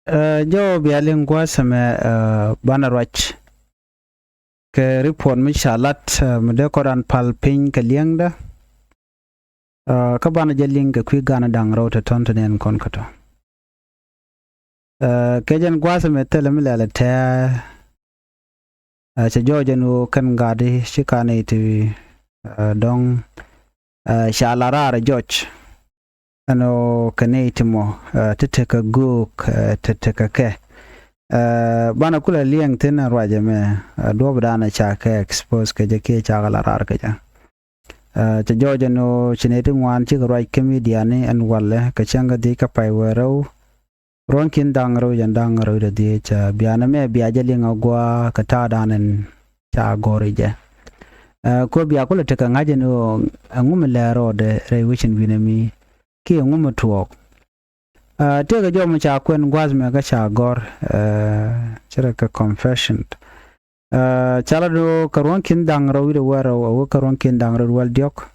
Jo bialing gwasame banarwach ke report mi shalat mede koran pal pin ke liengda ka bana jeling ke kwi gana dang rota tonten kon kato ke jen gwasame tele mi lele te che joje no kan gadi shikane ti dong shalarara joj ano kanetimo teteka guk teteka ke bana kula liang tena raja me do bana cha ke expose ke je ke cha gala rar ke ja che joje no chineti ngwan chi roi ke media ni an walle ke changa di ka pai wero ron kin dang ro yan dang ro de di cha biana me bia je linga gwa ka ta danen cha gori je ko bia kula te ka ngaje no ngum le ro de re wichin winami ki ngum tuok te ga jom cha kwen gwaz me ga cha gor chere ka confession chala do karon kin dang ro wi waro o karon kin dang ro wal diok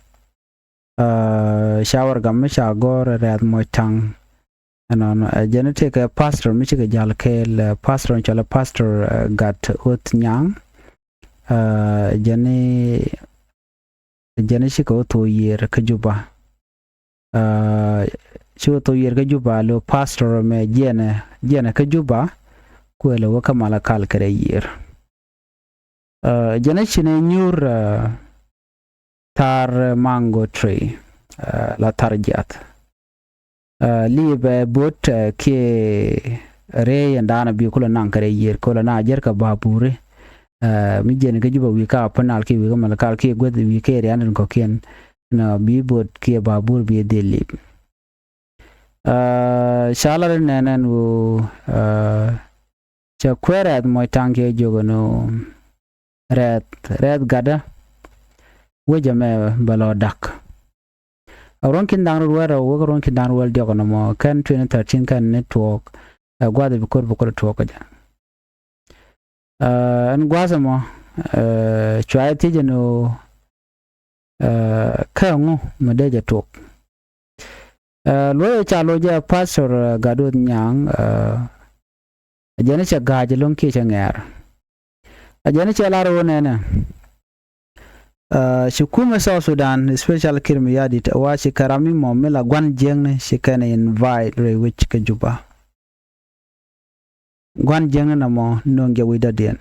shower gam me cha gor red mo tang anon genetic pastor mi chiga jal ke pastor chala pastor gat ut nyang jeni shi ko to yer ka juba chu to yer ga juba lo pastor me jene ka juba ko lo ka mala kal kare yer jene chine nyur tar mango tree la tarjat libe bot ke re yandana bi kula nan kare yer kula na jer ka babure mi jene ga juba wi ka panal ki wi ga mala kal ki god wi ke re anan ko ken na bi bot ke babur bi delib shalar nenen wo cha kweret mo tanke jogono red gada wejame balo dak ron kin dang ruwero wo ron kin dang wel jogono mo kan 2013 kan network gwada bikor talk ja an gwaza mo chwa tijeno kango madeja talk lo cha lo ja pastor gadot nyang jene cha gaje lon ke cha ngar jene cha laro nena shukuma South Sudan special kirmi yadi ta wa shi karami mo mela gwan jengne shi kana invite re which ka juba gwan jengne na mo nonge wida den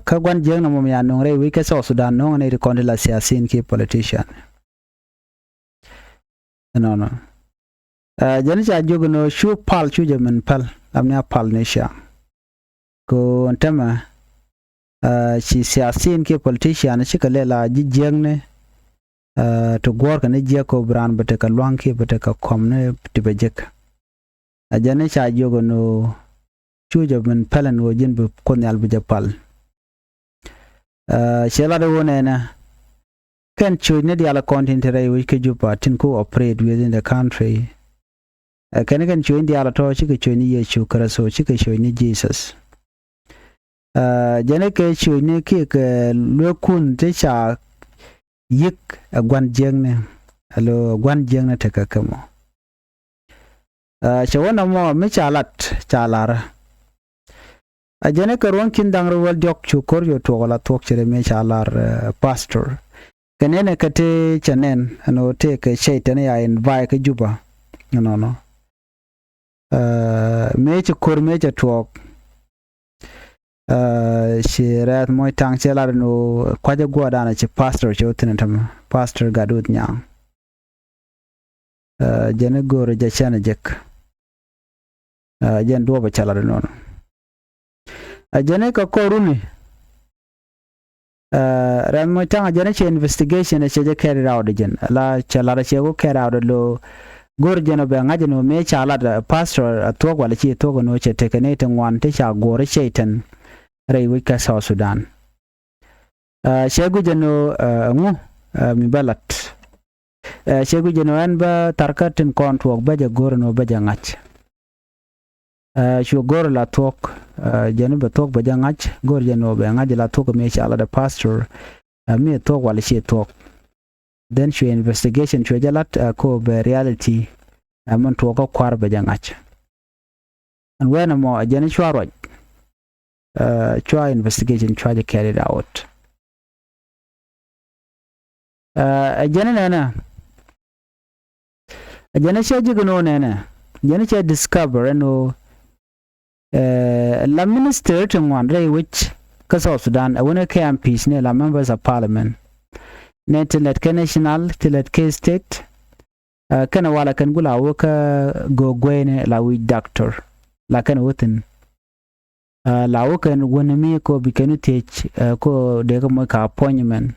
ka gwan jengne mo ya nongre wi ka South Sudan nong ne rekonde la siasin ki politician no jani cha jogono shu pal chu jaman pal amnya pal nesha ko ntama si siasin ke politician shi ka lela jijengne to gor ka ne je ko bran bate ka lwanki bate ka komne tibejek jani cha jogono chu jaman palan wojin bu konyal bu japal shela de wonena can choose ne diala content ray which could you patin ko operate within the country can choose diala to chi ko ni yesu karaso chi ko ni Jesus jene ke choose ne ke lo kun te cha yik gwan jengne alo gwan jengne te ka kamo shawona mo me chalara jene ka ron kin dang ro wal jok chu kor yo to la tok chere me chalar pastor kanene kate chanen ano te ke shaitan ya invite ke juba no me che kor me che talk shirat mo tang chelar no kwaje goda na che pastor che otinam pastor gadut nyang jene goro ja chana jek jen do ba chalar no jene ka koruni ran mo tanga jana che investigation che je carry out gen la chala che go carry out lo gor jeno be ngajeno me chala da pastor to wala chi to no che tekene tan wan te cha gor shaitan rai wi ka South Sudan shegu jeno ngu mi balat shegu jeno an ba tarkatin kontwok ba je gor no ba je ngach shu gor la tok jenu be tok ba jangach gor jeno be ngaj la tok me chala da pastor me tok wala she tok then shu investigation shu jalat ko be reality amon tok ko kwar ba jangach and when mo ajana chwa chwa investigation chwa carried out ajana nana ajana cha jigno nana jana cha discover no la minister to one day which South Sudan when MPs ne la members of parliament ne tilet ke national tilet ke state kana wala kan gula waka go gwene la wi doctor la kan wutin la wakan wani mi ko bikanu tech ko de ko ka appointment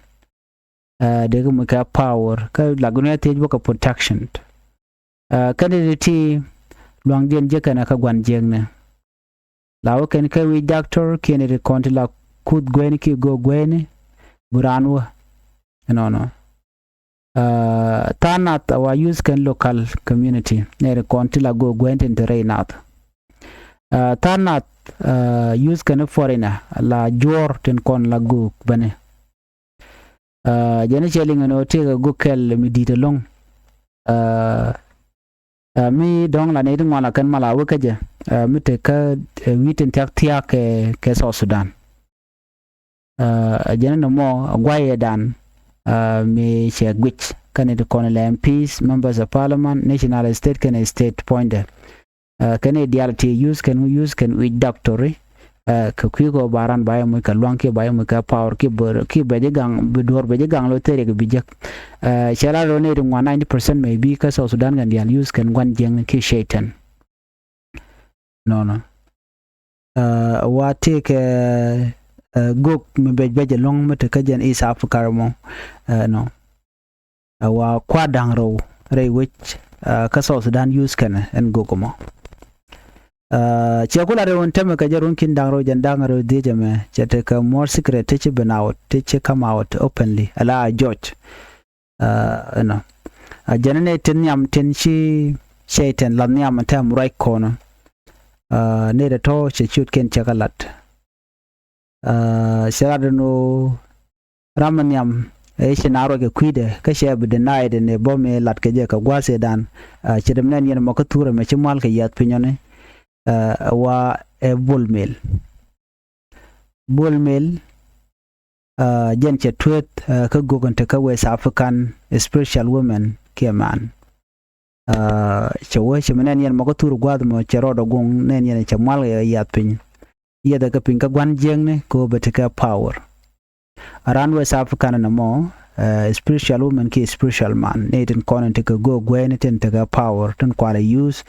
de ko ka power ka la guna tech boka protection candidate long den je kana ka gwan jengne la wakan ka wi doctor kene de konti la kud gwene ki go gwene buranwa no tanat our use can local community ne de konti la go gwene in terrainat tanat use kan foreigner la jor ten kon la go bane jene cheling no te go kel mi dita long mi dong la ne ding wala kan mala wakaje mi te ka witen tak tia ke South Sudan jene no mo gwaye dan mi che gwich kan de kon la MPs members of parliament national state kan state pointer can ideality use can we doctor ka kwigo baran baye mo ka lonke baye mo ka power ki beje gang bidor beje gang lo tere ke bijak chala ro ne 90% maybe ka South Sudan gan dial use can wan jeng ki shaitan no wa take gok me beje long mate ka jen East Africa mo no wa kwadang ro re which ka South Sudan use can en gokomo chakula re won teme ka jarun kin dangro jandangro de jame chete ka more secret teche benawt teche come out openly ala George no janane tin yam tin shi shaitan lam yam tam right corner ne de to che chut ken chakalat sharad no raman yam shinaro ke kwide ka she be denied ne bome lat ke je ka gwase dan chedemnen yen mo ka tura me chimal ke yat pinyone wa bull mill jen che tueeth ka gogonte ka West African special women ke man che wo che menen yen mo ko turu gwad mo che rodo gung nen yen che mal yat pin yeda ka pin ka gwan jeng ne ko bete ka power around West African na mo spiritual woman ki spiritual man ne den konente ka go gwen ten ka power ten kwala use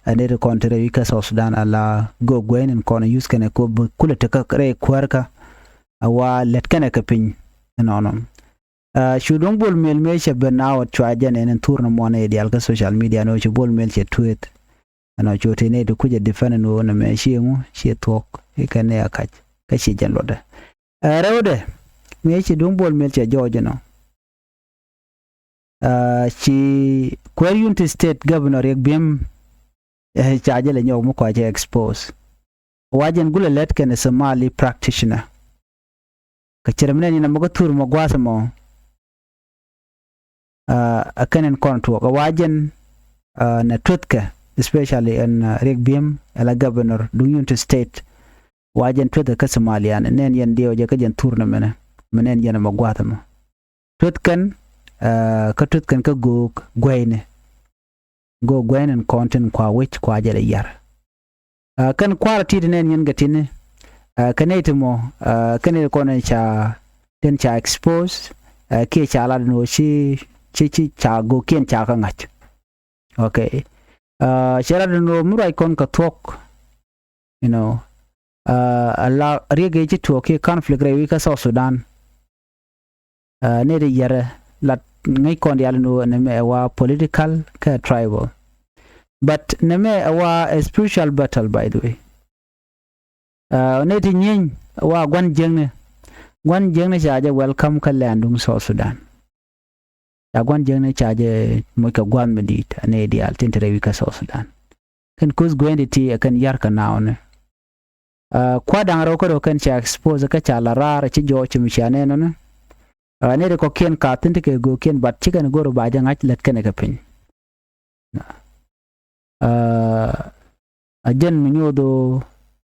ne de kontere ka South Sudan ala go gwen en kona use kana ko kula te ka re kwarka awa let kana ka pin no shudong bol mel me che benaw chwa jane en turna mo ne dial ka social media no che bol mel che tueeth no chote ne de kuje defend no na me shimu che tok e kana akach ka che jalode rewde me che dong bol mel che George no chi Queryunti State Governor Ekbim chajele nyaw mo ko je expose wajen gule let ken Somali practitioner ka ceremne ni na mo tur mo gwasa mo akanen konto ka wajen na tutka especially in Ekbim ala governor Queryunti State wajen tutka ka Somalian nen yen dio je ka jen tur na menen yen mo gwata mo tutkan ka tutkan ka go gwene and content kwa which kwa jale yar kan kwa ti den yen gatine kanete mo kanete kono cha den cha expose ke cha la no chi cha go ken cha ka ngach okay shara no murai kon ka talk you know ala rege ji to ke conflict re ka South Sudan ne de yara la ngai kon dial no ne me wa political ka tribal but ne me wa a spiritual battle by the way ne ti nyin wa gwan jengne chaje welcome ka landung South Sudan ya gwan jengne chaje mo ka gwan medit ne dial tintere wi ka South Sudan kan kus gwenditi kan yar ka naone kwa dangaro ko kan cha expose ka cha la rara ci jo ci mi chane no ne de ko ken ka tinte ke go ken bat chicken go ro baja ngach let ken ka pin jen mi nyodo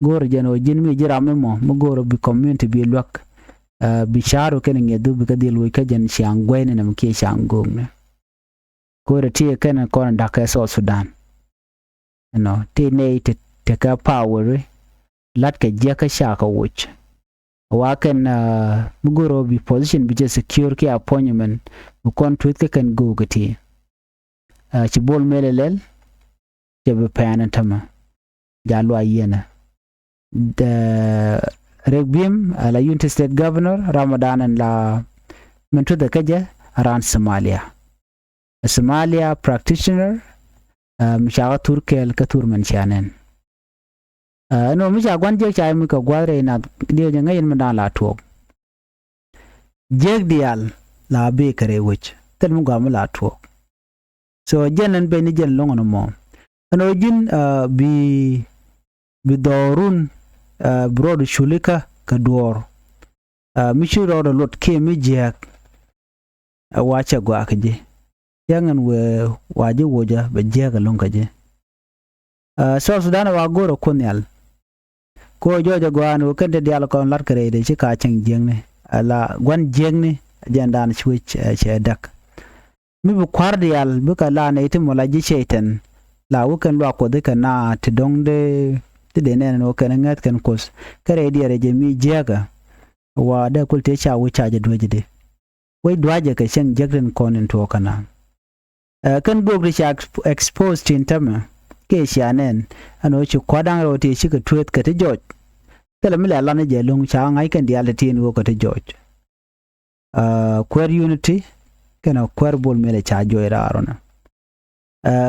goro jeno jin mi jirame mo goro bi community bi lwak bi charo ken ngedu bi kadil wi ka jen siang gwene na mki siang gongne goro tie ken kon da ka so Sudan ti ne te ka power lat ka je ka sha ka wuch wa ken goro bi position bi je secure ki appointment bu kon tweet ka ken go gati ci bol melelel je be pan tama jalo ayena the Regbim la United State Governor Ramadan and la mentu the kaje around Somalia a Somalia practitioner mishaga turkel ka turman chanen no misha gwanje chai mi ka gware na dio janga yin mandan la tuok jeg dial la be kare wich tel mu gam la tuok so jenen be ni jen longono mo no jin bi dorun broad shulika ka dor mishi rodo lot ke mi jek wacha gwa kaje yangan we waje woja be jega lon kaje so Sudan wa goro kunyal ko jojo gwanu kende dial kon lar kare de ci ka ceng jengne ala gwan jengne jandan switch che dak mi bu kwardial bu ka la ne timo la ji shaitan la wukan lo ko de kana ti dongde de ne no kan ngat kan kos kare diare je mi jega wa da kulte cha wucha je doje de wai dwaje ka shen jegren konin to kana kan gogri cha exposed in tama ke shanen ano chi kwadang rote chi ka tweet ka te joj kala mila la ne je long cha ngai kan diale tin wo ka te joj queer unity kana queer bol mele cha joira arona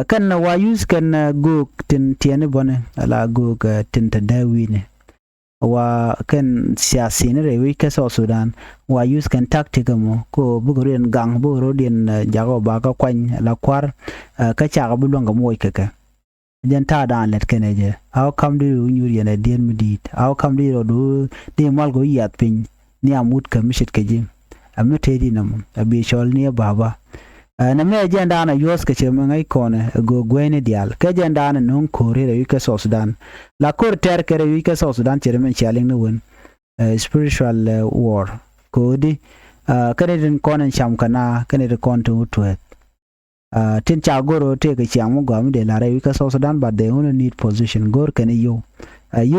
kan na wa use kan go tin tiene bone ala go tin ta dawine wa kan siasi ne rewi ka so Sudan wa use kan tactic mo ko bugoren gang bugoren jago ba ka kwany la kwar ka cha bu longa moy kaka jen ta dan let keneje how come do you yana den midit how come do de mal go yat pin ni amut ka mishit keje amete di nam abi shol ni baba na me agenda na yos ke che ngai kone go gwene dial ke agenda na non kore re ka so Sudan la kor ter kere wi ka so Sudan chere men chaling no won spiritual war ko di kare den kone cham kana kane de kon to tin cha goro te ke cham go am de la re wi ka so Sudan but they only need position gor kane yo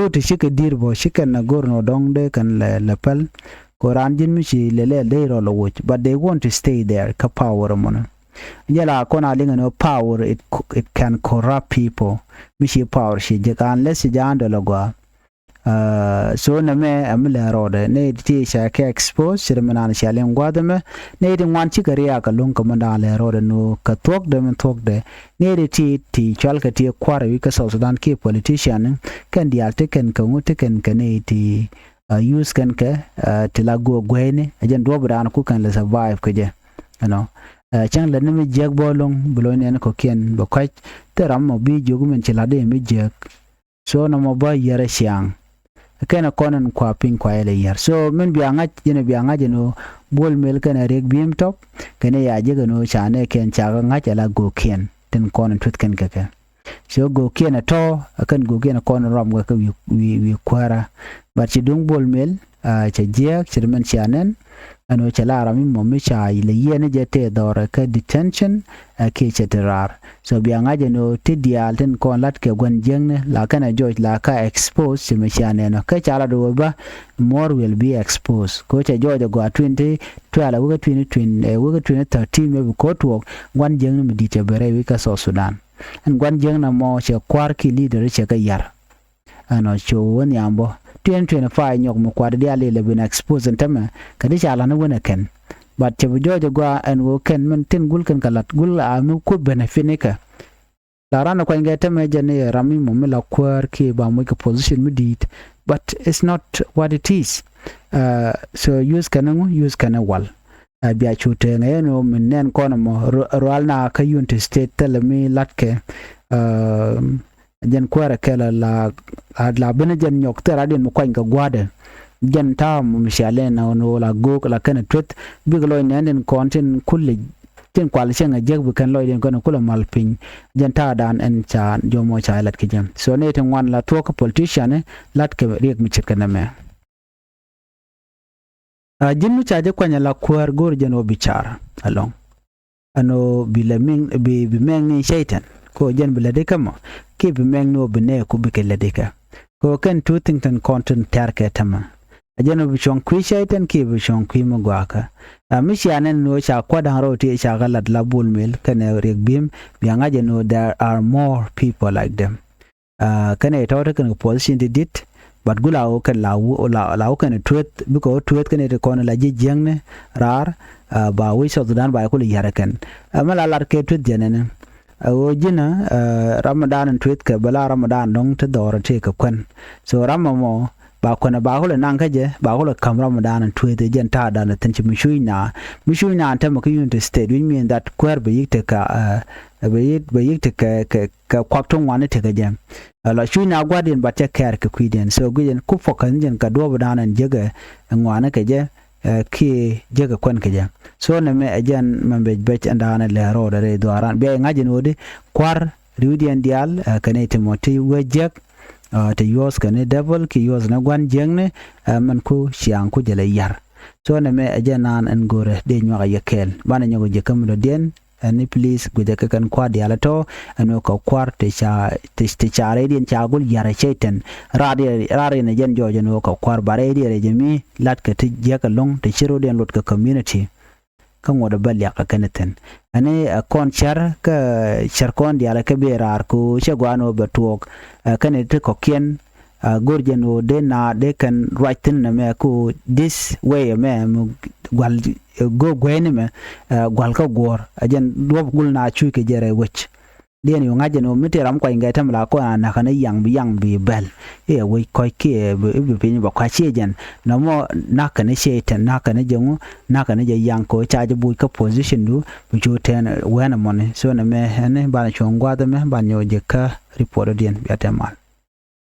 to shike dir bo shike na gor no dong de kan le pal Koran jin mishi lele they roll watch but they want to stay there ka power mona yala kona linga no power it can corrupt people mishi power shi je kan les jando lagwa so na me amle rode ne ti sha ke expose shirmana sha len gwadame ne di wan chi kariya ka lon komanda le rode no ka tok de men tok de ne ti chal ka ti kware wi ka Sudan ke politician kan di alte kan ka ngote kan ne ti use kan ke tilago gwene ajen dobran ku kan le survive ke je chang le ne jeg bolong bolon en ko ken bo kwaj teram mo bi jogumen tilade mi jeg so no mo ba yere siang kana konan kwa pin kwa ele yer so men bianga jeno bol mel kana reg bim top kana ya je no chane ken chaga ngacha la go ken ten konan tut ken kaka so go ken to akan go ken konan ram ga wi kwara but ci dung bol mel cha je chirmen chanen ano chala rami mo mi cha ile yene jete dora ka detention ke chetrar so bianga jeno tidial ten kon lat ke gon jengne la kana George la ka expose se me chane no ka chala do ba more will be exposed ko cha George go 20 12 wo 20 wo 2013 me ko to gon jengne mi dite bere wi ka so Sudan en gon jengne mo che kwar ki leader che ka yar ano cho woni ambo 2025 nyok mo kwad dia le bin expose ntama kadi chala na wona ken but che jojo gwa en wo ken men tin gul ken kalat gul amu ko benefinika la rana ko ngeta me jene rami mo me la kwar ki ba mo ko position midit but it's not what it is so use kana wal bia chute ngeno men nen kono mo roal na ka unit state telemi latke jen kwara kala la bene jen nyok tera den mo kwanga gwade jen ta mo mishale na no la go la kana twet biglo nen content kulli tin kwal chenga jeg bu kan loiden kono kula malpin janta dan en cha jomo cha lat ke jam so ne tin wan la to ko politician lat ke riek mi chirkana me jinnu cha je kwanya la kwar gor jeno bichar along ano bilaming bi meng shaitan ko jen bilade kama ke bi meng no bine ko bi kelade ka ko kan tutington content tarke tama ajano bi chon kwi shaitan ke bi chon kwi magwaka mishanen no cha kwada roti cha galat la bulmel kan riek bim bi ngaje no there are more people like them kan e tawta kan position dit but gulawo kan lawo kan tuet biko tuet kan e kono la jengne rar ba wi so dan ba ko yara kan mala lar ke tuet jenene o jina ramadan tuet ka bala ramadan dong te dor te ka kwan so ramamo ba kwana ba hole nan kaje ba hole kam ramadan tuet jen ta da tan ci mishuina ta maka unit state we mean that kwer be yikte ka be yikte ka kwakton wane te ka jam la shuina gwadin ba te care ka kwiden so gujen ku fokan jen ka do badanan jega ngwana kaje ki jega kwan kaje so na me ajan mambe bech andana le ro da re doaran be ngajin wodi kwar riudian dial kane timoti wejek te yos kane double ki yos na gwan jengne man ku siang ku jele yar so na me ajanan en gore de nywa yekel bana nyago je kam do den ani please guje kan kwa diala to ano ka kwar te cha redin cha gul yara shaitan radi ne jen jojo no ka kwar bare di re jemi lat ka te je ka long te chiro den lot ka community kan wada balya ka kaneten ani kon char kon diala ka berar ko chegwano batuok kan te ko kien gorjeno de na de kan writing na me ko this way me gwal go gwene me gwal ka gor ajen dob gul na chu ke jere wech den yo ngaje no miteram ko inga tamla ko na kana yang bi bel e we ko ke be pin ba kwa chejen no mo na kana sheten na kana jengu na kana je yang ko chaje bu ka position du bu joten wena mon so na me ne ba chongwa da me ba nyo je ka report den ya temal